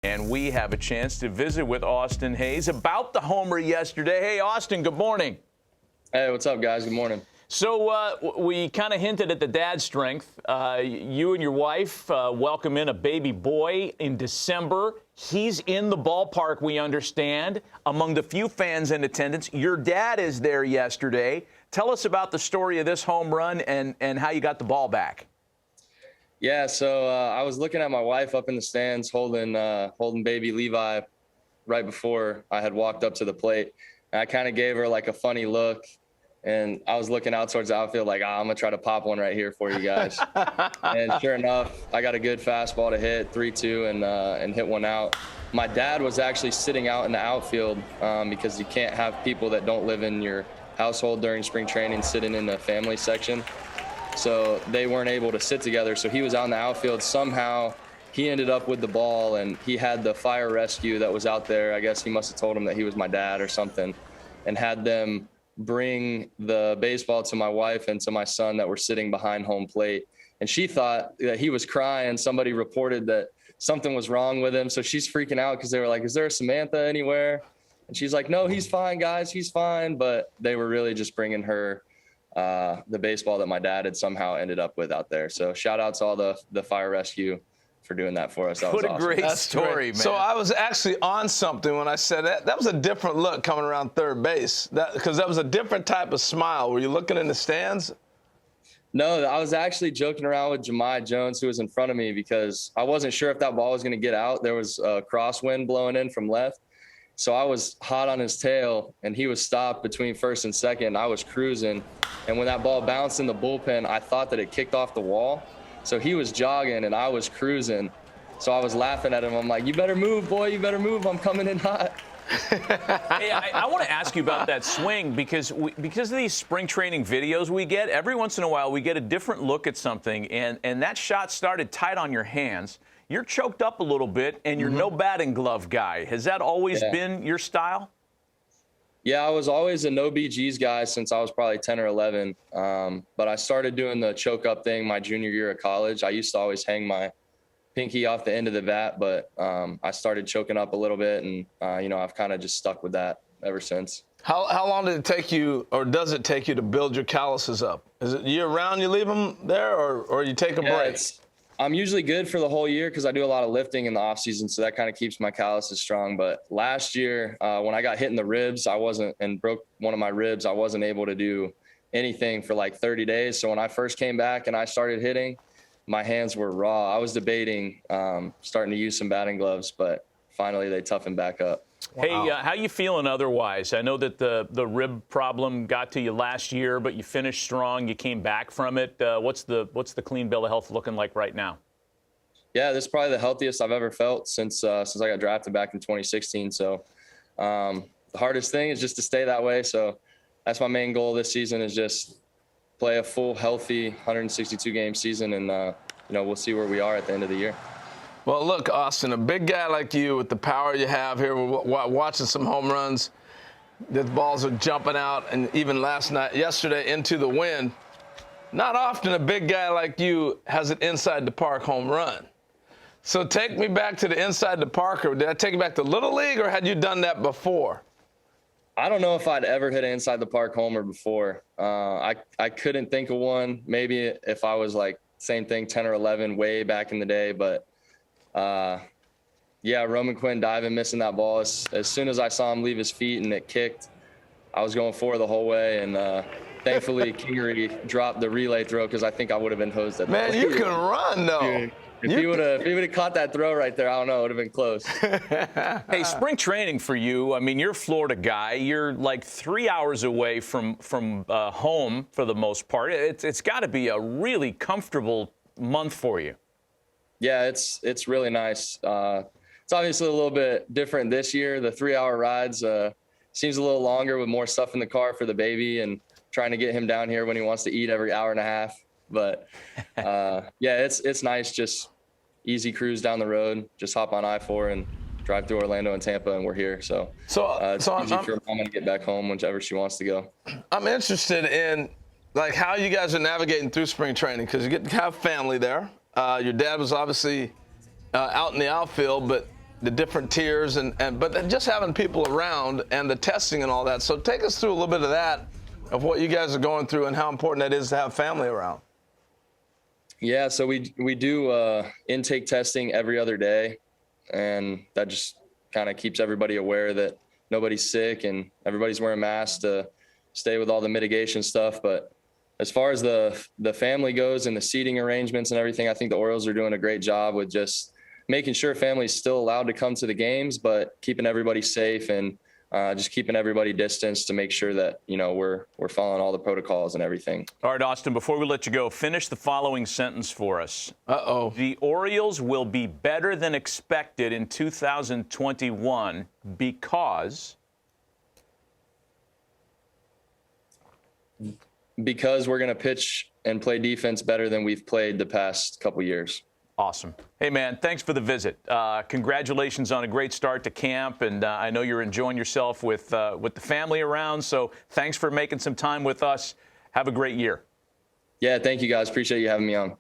And we have a chance to visit with Austin Hayes about the homer yesterday. Hey, Austin, good morning. Hey, what's up, guys? Good morning. So we kind of hinted at the dad strength. You and your wife welcome in a baby boy in December. He's in the ballpark, we understand, among the few fans in attendance. Your dad is there yesterday. Tell us about the story of this home run and how you got the ball back. Yeah, so I was looking at my wife up in the stands holding baby Levi right before I had walked up to the plate. And I kind of gave her like a funny look, and I was looking out towards the outfield like, I'm going to try to pop one right here for you guys. And sure enough, I got a good fastball to hit, 3-2, and hit one out. My dad was actually sitting out in the outfield because you can't have people that don't live in your household during spring training sitting in the family section. So they weren't able to sit together. So he was out in the outfield. Somehow he ended up with the ball, and he had the fire rescue that was out there. I guess he must have told him that he was my dad or something, and had them bring the baseball to my wife and to my son that were sitting behind home plate. And she thought that he was crying. Somebody reported that something was wrong with him. So she's freaking out because they were like, is there a Samantha anywhere? And she's like, no, he's fine, guys. He's fine. But they were really just bringing her the baseball that my dad had somehow ended up with out there. So shout out to all the fire rescue for doing that for us. That was awesome. What a great story, man. So I was actually on something when I said that. That was a different look coming around third base, because that was a different type of smile. Were you looking in the stands? No, I was actually joking around with Jahmai Jones, who was in front of me, because I wasn't sure if that ball was going to get out. There was a crosswind blowing in from left. So I was hot on his tail, and he was stopped between first and second. I was cruising, and when that ball bounced in the bullpen, I thought that it kicked off the wall. So he was jogging, and I was cruising. So I was laughing at him. I'm like, you better move, boy. You better move. I'm coming in hot. Hey, I want to ask you about that swing because of these spring training videos we get. Every once in a while, we get a different look at something, and that shot started tight on your hands. You're choked up a little bit, and you're no batting glove guy. Has that always been your style? Yeah, I was always a no BGs guy since I was probably 10 or 11. But I started doing the choke up thing my junior year of college. I used to always hang my pinky off the end of the bat, but I started choking up a little bit, and I've kind of just stuck with that ever since. How long did it take you, or does it take you, to build your calluses up? Is it year round you leave them there, or you take a break? I'm usually good for the whole year because I do a lot of lifting in the off season, so that kind of keeps my calluses strong. But last year, when I got hit in the ribs, and broke one of my ribs, I wasn't able to do anything for like 30 days. So when I first came back and I started hitting, my hands were raw. I was debating starting to use some batting gloves, but finally they toughened back up. Wow. Hey, how you feeling otherwise? I know that the rib problem got to you last year, but you finished strong. You came back from it. What's the clean bill of health looking like right now? Yeah, this is probably the healthiest I've ever felt since I got drafted back in 2016. So the hardest thing is just to stay that way. So that's my main goal this season, is just play a full, healthy 162-game season, and we'll see where we are at the end of the year. Well, look, Austin, a big guy like you with the power you have here, we're watching some home runs. The balls are jumping out, and even yesterday, into the wind. Not often a big guy like you has an inside-the-park home run. So take me back to the inside the park, or did I take you back to Little League, or had you done that before? I don't know if I'd ever hit an inside-the-park homer before. I couldn't think of one. Maybe if I was like, same thing, 10 or 11, way back in the day, but Roman Quinn diving, missing that ball. As soon as I saw him leave his feet and it kicked, I was going for the whole way. And thankfully, Kingery dropped the relay throw, because I think I would have been hosed at that. Man, you can run, though. If he would have caught that throw right there, I don't know, it would have been close. Hey, spring training for you, I mean, you're a Florida guy. You're like 3 hours away from home for the most part. It's got to be a really comfortable month for you. Yeah, it's really nice. It's obviously a little bit different this year. The 3-hour rides seems a little longer, with more stuff in the car for the baby and trying to get him down here when he wants to eat every hour and a half. But it's nice. Just easy cruise down the road. Just hop on I-4 and drive through Orlando and Tampa, and we're here. So it's easy for mom to get back home whenever she wants to go. I'm interested in like how you guys are navigating through spring training, because you get to have family there. Your dad was obviously out in the outfield, but the different tiers, but then just having people around and the testing and all that. So take us through a little bit of that, of what you guys are going through and how important that is to have family around. Yeah, so we do intake testing every other day, and that just kind of keeps everybody aware that nobody's sick and everybody's wearing masks to stay with all the mitigation stuff. But as far as the family goes and the seating arrangements and everything, I think the Orioles are doing a great job with just making sure families still allowed to come to the games, but keeping everybody safe and just keeping everybody distanced to make sure that, you know, we're following all the protocols and everything. All right, Austin, before we let you go, finish the following sentence for us. Uh-oh. The Orioles will be better than expected in 2021 because we're going to pitch and play defense better than we've played the past couple years. Awesome. Hey, man, thanks for the visit. Congratulations on a great start to camp, and I know you're enjoying yourself with the family around, so thanks for making some time with us. Have a great year. Yeah, thank you, guys. Appreciate you having me on.